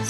How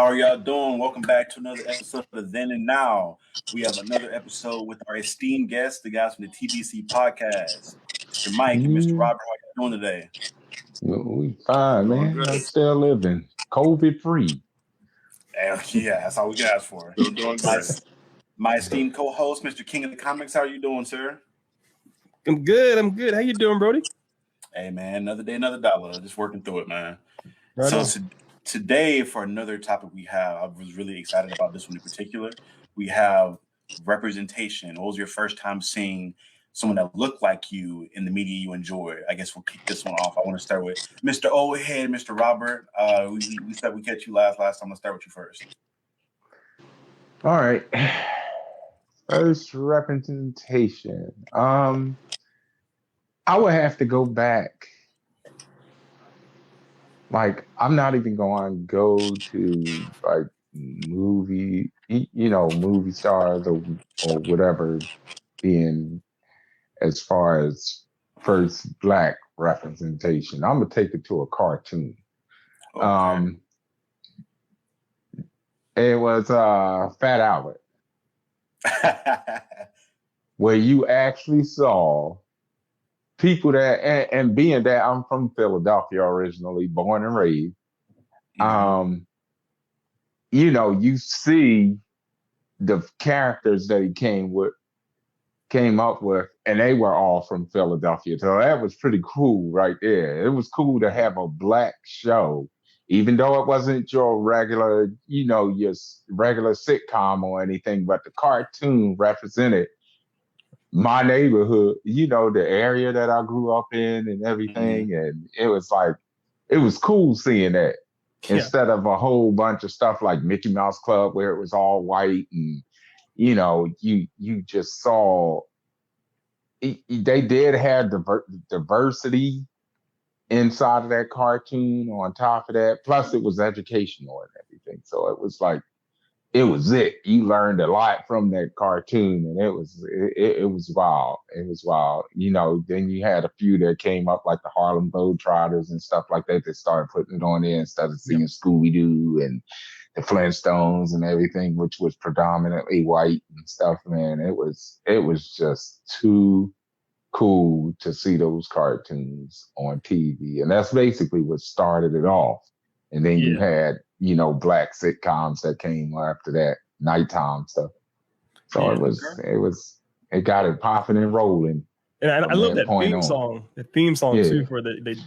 are y'all doing? Welcome back to another episode of Then and Now. We have another episode with our esteemed guests, the guys from the TBC podcast, Mr. Mike and Mr. Robert. How you doing today? We fine, man. I'm still living COVID free. Yeah, that's all we can ask for. My esteemed co-host, Mr. King of the Comics. How are you doing, sir? I'm good. How you doing, Brody? Hey, man, another day, another dollar. Just working through it, man. Right so today, for another topic we have, I was really excited about this one in particular. We have representation. What was your first time seeing someone that looked like you in the media you enjoy? I guess we'll kick this one off. I want to start with Mr. Old Head, Mr. Robert. We said we catch you last time. I'm going to start with you first. All right. First representation. I would have to go back. Like, I'm not even going to go to like movie stars or whatever being as far as first Black representation. I'm gonna take it to a cartoon. Okay. It was Fat Albert, where you actually saw people that, and being that I'm from Philadelphia originally, born and raised, you see the characters that he came up with, and they were all from Philadelphia. So that was pretty cool right there. It was cool to have a Black show, even though it wasn't your regular, your regular sitcom or anything, but the cartoon represented my neighborhood, the area that I grew up in and everything. And it was cool seeing that instead of a whole bunch of stuff like Mickey Mouse Club where it was all white and, you just saw, they did have diversity inside of that cartoon on top of that. Plus it was educational and everything. So it was it. You learned a lot from that cartoon, and it was wild. It was wild. Then you had a few that came up like the Harlem Globetrotters and stuff like that. They started putting it on there instead of seeing Scooby-Doo and the Flintstones and everything, which was predominantly white and stuff, man. It was just too cool to see those cartoons on TV. And that's basically what started it off. And then you had, Black sitcoms that came after that, nighttime stuff. So it got it popping and rolling. And I love that theme song. The theme song too for the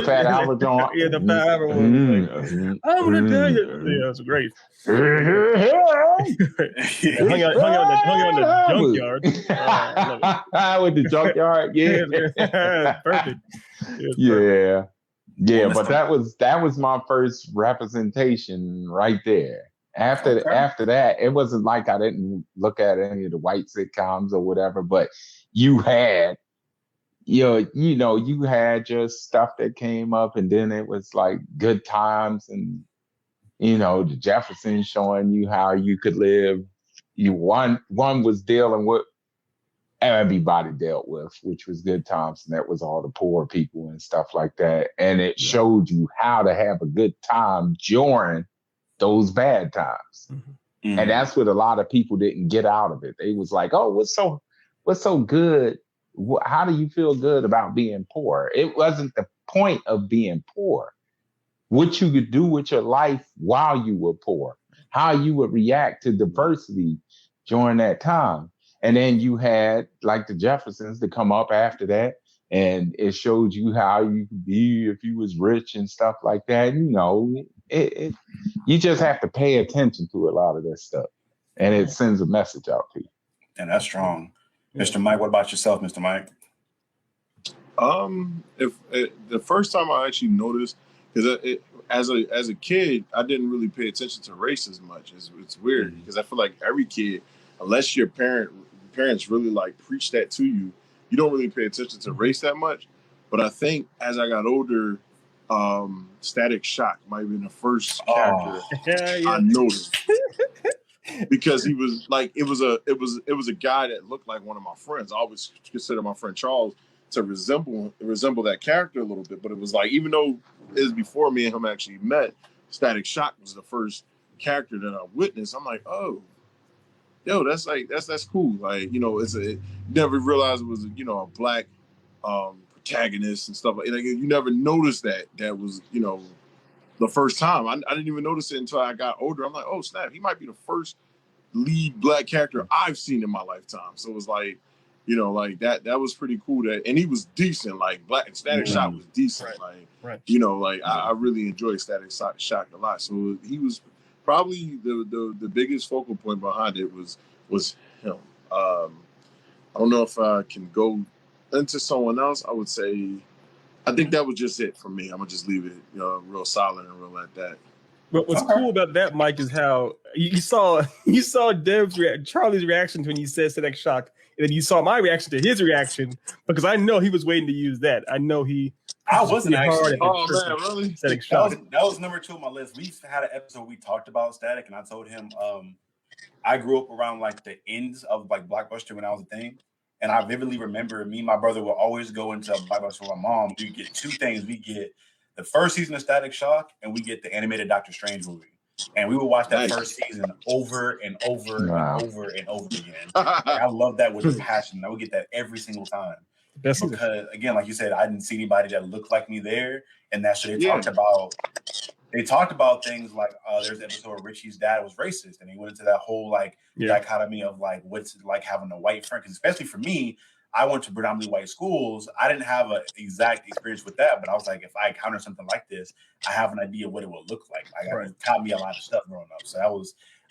Fat Albert joint. Yeah, the Fat Albert one. I'm gonna tell you. Yeah, that's great. Hung out in the junkyard. With the junkyard, yeah. Perfect. Yeah, but that was my first representation right there. After that, it wasn't like I didn't look at any of the white sitcoms or whatever, but you had, you had just stuff that came up, and then it was like Good Times and, the Jeffersons showing you how you could live. One was dealing with everybody dealt with, which was Good Times, and that was all the poor people and stuff like that. And it showed you how to have a good time during those bad times. Mm-hmm. And that's what a lot of people didn't get out of it. They was like, oh, what's so good? How do you feel good about being poor? It wasn't the point of being poor. What you could do with your life while you were poor, how you would react to diversity during that time. And then you had like the Jeffersons to come up after that. And it showed you how you could be if you was rich and stuff like that. You just have to pay attention to a lot of this stuff. And it sends a message out to you. And that's strong. Mr. Mike, what about yourself, Mr. Mike? The first time I actually noticed, because as a kid, I didn't really pay attention to race as much. It's weird because I feel like every kid, unless your parents really like preach that to you, you don't really pay attention to race that much. But I think as I got older, Static Shock might have been the first character Yeah. I noticed. Because he was like, it was a guy that looked like one of my friends. I always consider my friend Charles to resemble that character a little bit, but it was like, even though it was before me and him actually met, Static Shock was the first character that I witnessed. I'm like, oh, yo, that's cool. Like, you know, never realized it was, you know, a black protagonist and stuff like that. Like, you never noticed that was, you know, the first time. I didn't even notice it until I got older. I'm like, oh snap, he might be the first lead black character I've seen in my lifetime. So it was like, you know, like that was pretty cool. And he was decent. Like Static Shock was decent. Like, you know, like I really enjoyed Static Shock a lot. So he was probably the biggest focal point behind it was him. I don't know if I can go into someone else. I would say, I think that was just it for me. I'm gonna just leave it, you know, real solid and real like that. But what's cool about that, Mike, is how you saw Charlie's reaction when you said Static Shock, and then you saw my reaction to his reaction, because I know he was waiting to use that. I know I wasn't actually. Oh man, really? Static Shock. That was number 2 on my list. We had an episode where we talked about Static, and I told him I grew up around like the ends of like Blockbuster when I was a thing. And I vividly remember me and my brother would always go into Blockbuster with my mom. We get 2 things. We get the first season of Static Shock, and we get the animated Doctor Strange movie. And we would watch that first season over and over and over and over again. And I love that with passion. I would get that every single time. Because, again, like you said, I didn't see anybody that looked like me there. And that's what they talked about. They talked about things like there's an episode where Richie's dad was racist, and he went into that whole like dichotomy of like what's it like having a white friend. Because especially for me, I went to predominantly white schools. I didn't have an exact experience with that, but I was like, if I encounter something like this, I have an idea what it would look like. It taught me a lot of stuff growing up. So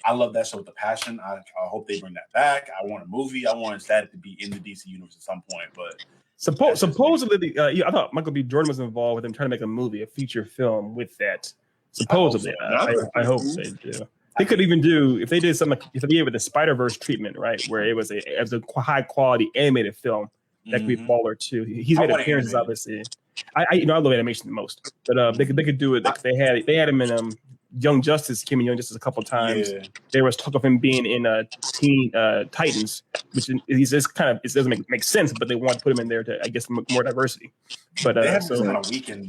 I love that show with the passion. I hope they bring that back. I want a movie. I want Static to be in the DC universe at some point, but. Supposedly, I thought Michael B. Jordan was involved with them trying to make a movie, a feature film with that. Supposedly, I hope they do. They could even do, if they did something, if they gave it the Spider-Verse treatment, right, where it was a high quality animated film, that could be baller too. He's made appearances, obviously. I love animation the most, but they could do it. Like they had him in Young Justice, Kim and Young Justice a couple times. Yeah. There was talk of him being in Teen Titans, which it doesn't make sense, but they want to put him in there to, I guess, more diversity. But they had him kind of weak, and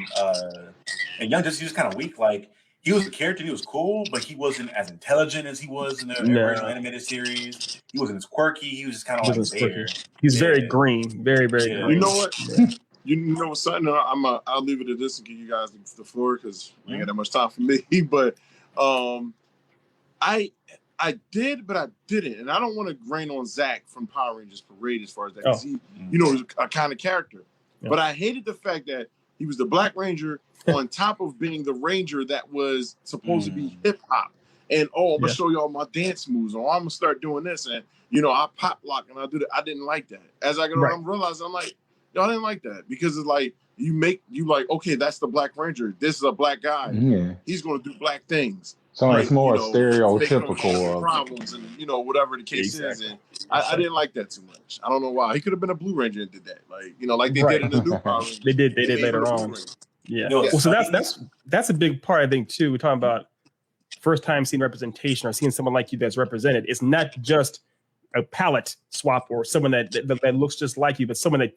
Young Justice, he was kind of weak. Like he was a character, he was cool, but he wasn't as intelligent as he was in the original animated series. He wasn't as quirky. He was just kind of like there. He's very green, very green. You know what? Yeah. You know something? I'll leave it at this and give you guys the floor because we ain't got that much time for me. But I did, but I didn't, and I don't want to rain on Zach from Power Rangers Parade as far as that, because he, you know, is a kind of character. Yeah. But I hated the fact that he was the Black Ranger on top of being the Ranger that was supposed to be hip hop. And I'm gonna show y'all my dance moves, or I'm gonna start doing this, and you know, I pop lock and I do that. I didn't like that. As I go on, I'm realizing I'm like, I didn't like that, because it's like you like, okay, that's the Black Ranger. This is a black guy. Yeah. He's going to do black things. So like, it's more stereotypical problems and whatever the case is. And I didn't like that too much. I don't know why. He could have been a Blue Ranger and did that, like like they did in the new Power Rangers. They did later on. Yeah. Well, so that's a big part, I think, too. We're talking about first time seeing representation or seeing someone like you that's represented. It's not just a palette swap or someone that looks just like you, but someone that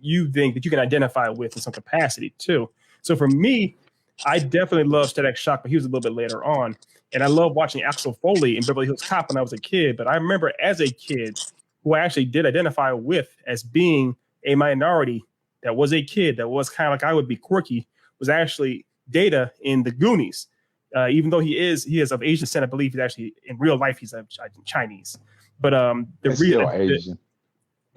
you think that you can identify with in some capacity too. So for me, I definitely love Static Shock, but he was a little bit later on. And I love watching Axel Foley in Beverly Hills Cop when I was a kid. But I remember as a kid who I actually did identify with as being a minority that was a kid that was kind of like I would be quirky, was actually Data in the Goonies. Even though he is of Asian descent, I believe he's actually in real life he's Chinese. But Asian.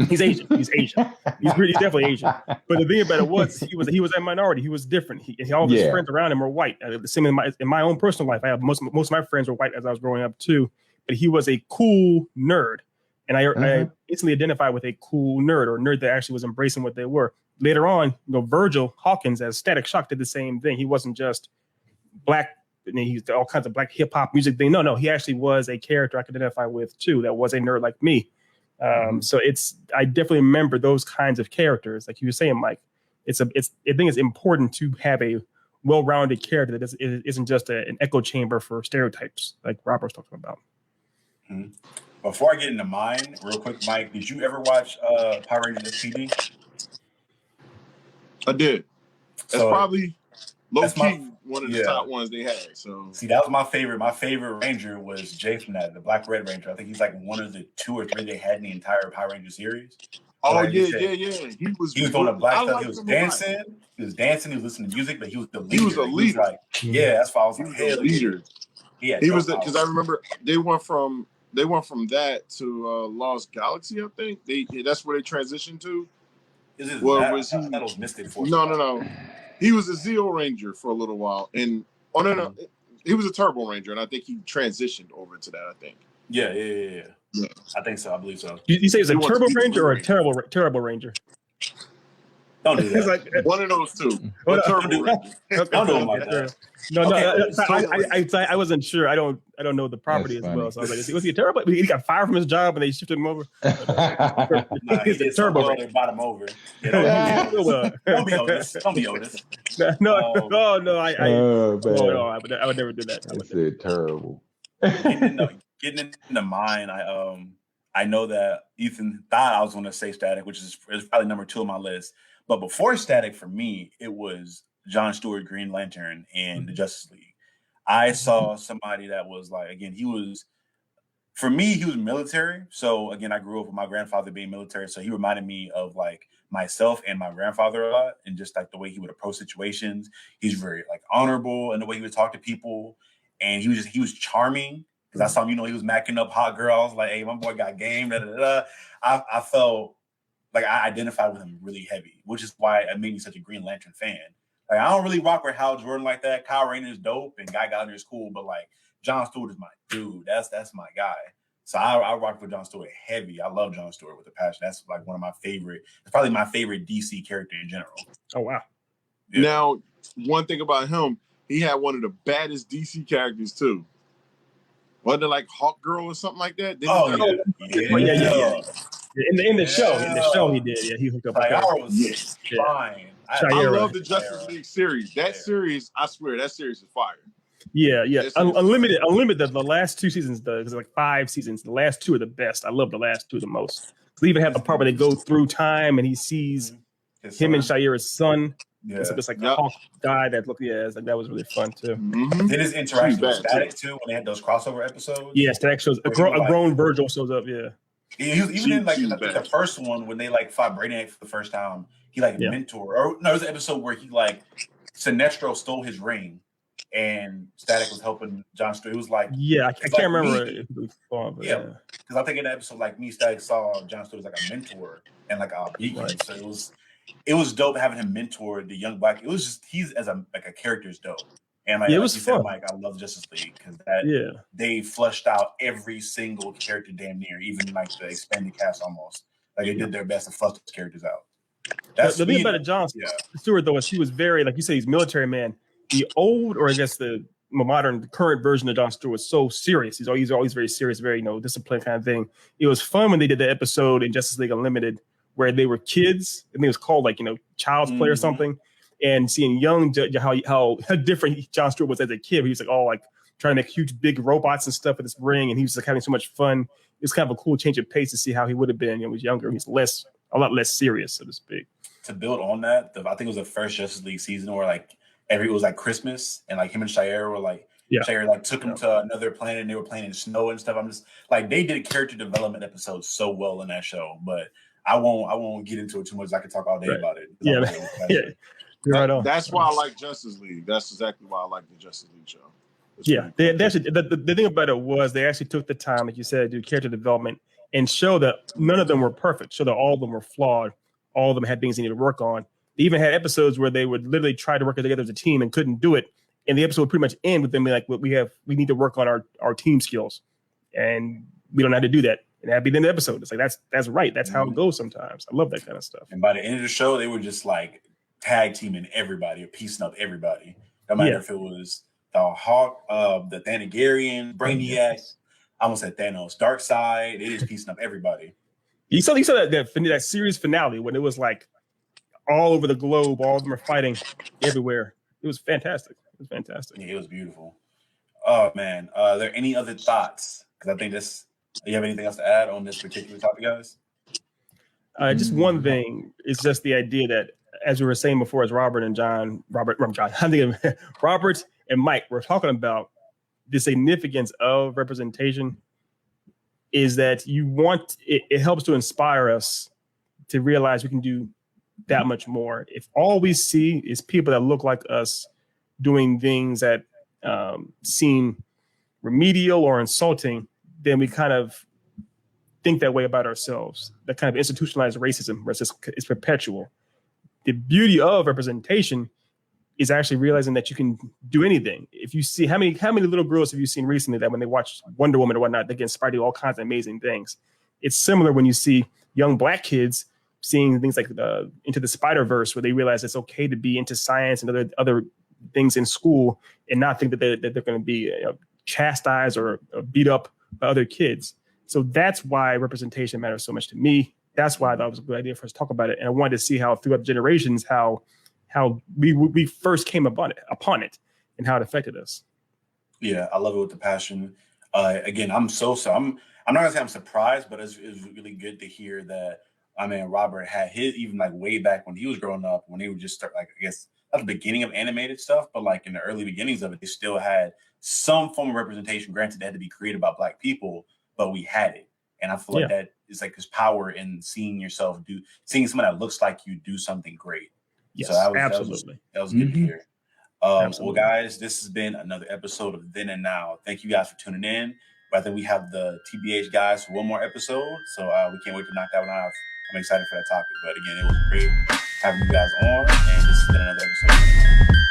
He's Asian. He's Asian. He's definitely Asian. But the thing about it was he was a minority. He was different. All of his friends around him were white. The same in my own personal life. I have most of my friends were white as I was growing up too. But he was a cool nerd, and I instantly identified with a cool nerd or nerd that actually was embracing what they were. Later on, Virgil Hawkins as Static Shock did the same thing. He wasn't just black. And he used all kinds of black hip hop music thing. No, he actually was a character I could identify with too. That was a nerd like me. So I definitely remember those kinds of characters. Like you were saying, Mike, I think it's important to have a well-rounded character that isn't just an echo chamber for stereotypes like Robert was talking about. Mm-hmm. Before I get into mine, real quick, Mike, did you ever watch Power Rangers SPD? I did. That's probably low-key one of the top ones they had. So see, that was my favorite. My favorite Ranger was Jay from that, the Black Red Ranger. I think he's like one of the 2 or 3 they had in the entire Power Ranger series. Oh, like yeah. He was doing the black stuff. He was dancing. He was dancing. He was listening to music, but he was the leader. He was a leader. Like, that's why I was like, hell, leader. Yeah, he was because I remember they went from that to Lost Galaxy. I think that's where they transitioned to. Was he? That was Mystic Force. No. He was a Zeo Ranger for a little while, and he was a Turbo Ranger, and I think he transitioned over to that. I think. Yeah. I think so. I believe so. You say it's a Turbo Ranger or a terrible Ranger? Don't do that. It's like one of those two. Turbo Ranger. Don't do him like that. No, I wasn't sure. I don't know the property as well. So I was like, was he a terrible? He got fired from his job and they shifted him over. He's a turbo. They brought him over. Don't be honest. No. I would never do that. I said terrible. Getting into mine, I know that Ethan thought I was going to say Static, which is probably number 2 on my list. But before Static, for me, it was John Stewart, Green Lantern, and the Justice League. I saw somebody that was like, again, he was military. So again, I grew up with my grandfather being military. So he reminded me of like myself and my grandfather a lot, and just like the way he would approach situations. He's very like honorable in the way he would talk to people. And he was charming. Because I saw him, he was macking up hot girls. Like, hey, my boy got game. I felt like I identified with him really heavy, which is why it made me such a Green Lantern fan. Like, I don't really rock with Hal Jordan like that. Kyle Rayner is dope, and Guy Gardner is cool, but like John Stewart is my dude. That's my guy. So I rock with John Stewart heavy. I love John Stewart with a passion. That's like one of my favorite. It's probably my favorite DC character in general. Oh wow! Yeah. Now, one thing about him, he had one of the baddest DC characters too. Wasn't it like Hawk Girl or something like that? Yeah. In the show he did. Yeah, he hooked up with her. Fine. I love the Justice League series. That series, I swear, that series is fire. Yeah. Unlimited. The last 2 seasons, because like 5 seasons. The last 2 are the best. I love the last 2 the most. They even have the part where they go through time and he sees him and Shaira's son. Yeah. It's like the Hawk guy that looked. Yeah, like that was really fun too. Mm-hmm. Did his interaction with Static too when they had those crossover episodes? Yeah, Static shows a grown Virgil shows up. Yeah, even in like the first one when they like fought Brainiac for the first time, he like mentor. Or no, there was an episode where he like Sinestro stole his ring, and Static was helping John Stewart. It was like I can't remember. Because I think in the episode like me, Static saw John Stewart as like a mentor and like a beacon. Right. So it was dope having him mentor the young black. It was just he's as a character is dope, and like, it was fun. Said, Mike, I love Justice League because they flushed out every single character damn near, even like the expanded cast almost. Like they did their best to flush those characters out. That's the thing about John Stewart though is he was very like you say he's military man. The old or I guess the modern the current version of John Stewart was so serious. He's always very serious, very disciplined kind of thing. It was fun when they did the episode in Justice League Unlimited where they were kids. I think it was called like Child's Play or something. And seeing young how different John Stewart was as a kid. He was like all like trying to make huge big robots and stuff with this ring, and he was like having so much fun. It was kind of a cool change of pace to see how he would have been when he was younger. He's a lot less serious, so to speak. To build on that, I think it was the first Justice League season where like it was like Christmas and like him and Shaira were like Shaira like took him to another planet and they were playing in snow and stuff. I'm just like they did character development episodes so well in that show, but I won't get into it too much. I could talk all day about it. That's why I like Justice League. That's exactly why I like the Justice League show. The thing about it was they actually took the time, like you said, to do character development and show that none of them were perfect. Show that all of them were flawed. All of them had things they needed to work on. They even had episodes where they would literally try to work together as a team and couldn't do it. And the episode would pretty much end with them being like, we need to work on our team skills. And we don't know how to do that. And that'd be the end of the episode. It's like, that's right. That's how it goes sometimes. I love that kind of stuff. And by the end of the show, they were just like tag teaming everybody or piecing up everybody. No matter if it was the Hawk, the Thanagarian, Brainiac, I almost said Thanos, Darkseid. It is piecing up everybody. You saw that series finale when it was like all over the globe, all of them are fighting everywhere. It was fantastic. It was fantastic. Yeah, it was beautiful. Oh man, are there any other thoughts? Because I think this. Do you have anything else to add on this particular topic, guys? Just one thing is just the idea that, as we were saying before, as Robert and Mike were talking about the significance of representation, is that it helps to inspire us to realize we can do that much more. If all we see is people that look like us doing things that seem remedial or insulting, then we kind of think that way about ourselves. That kind of institutionalized racism is perpetual. The beauty of representation is actually realizing that you can do anything. If you see how many little girls have you seen recently that when they watch Wonder Woman or whatnot, they get inspired to do all kinds of amazing things. It's similar when you see young Black kids seeing things like Into the Spider-Verse, where they realize it's okay to be into science and other things in school and not think that they're going to be chastised or beat up by other kids. So that's why representation matters so much to me. That's why that was a good idea for us to talk about it. And I wanted to see how throughout the generations, how we first came upon it and how it affected us. Yeah, I love it with the passion. Again, I'm not gonna say I'm surprised, but it's really good to hear that. I mean, Robert had his, even like way back when he was growing up, when he would just start, like, I guess not the beginning of animated stuff, but like in the early beginnings of it, they still had some form of representation. Granted, they had to be created by Black people, but we had it. And I feel like that is like this power in seeing someone that looks like you do something great. Yes, so that was good to hear. Well, guys, this has been another episode of Then and Now. Thank you guys for tuning in. But I think we have the TBH guys for one more episode, so we can't wait to knock that one out. I'm excited for that topic. But again, it was great having you guys on, and this has been another episode.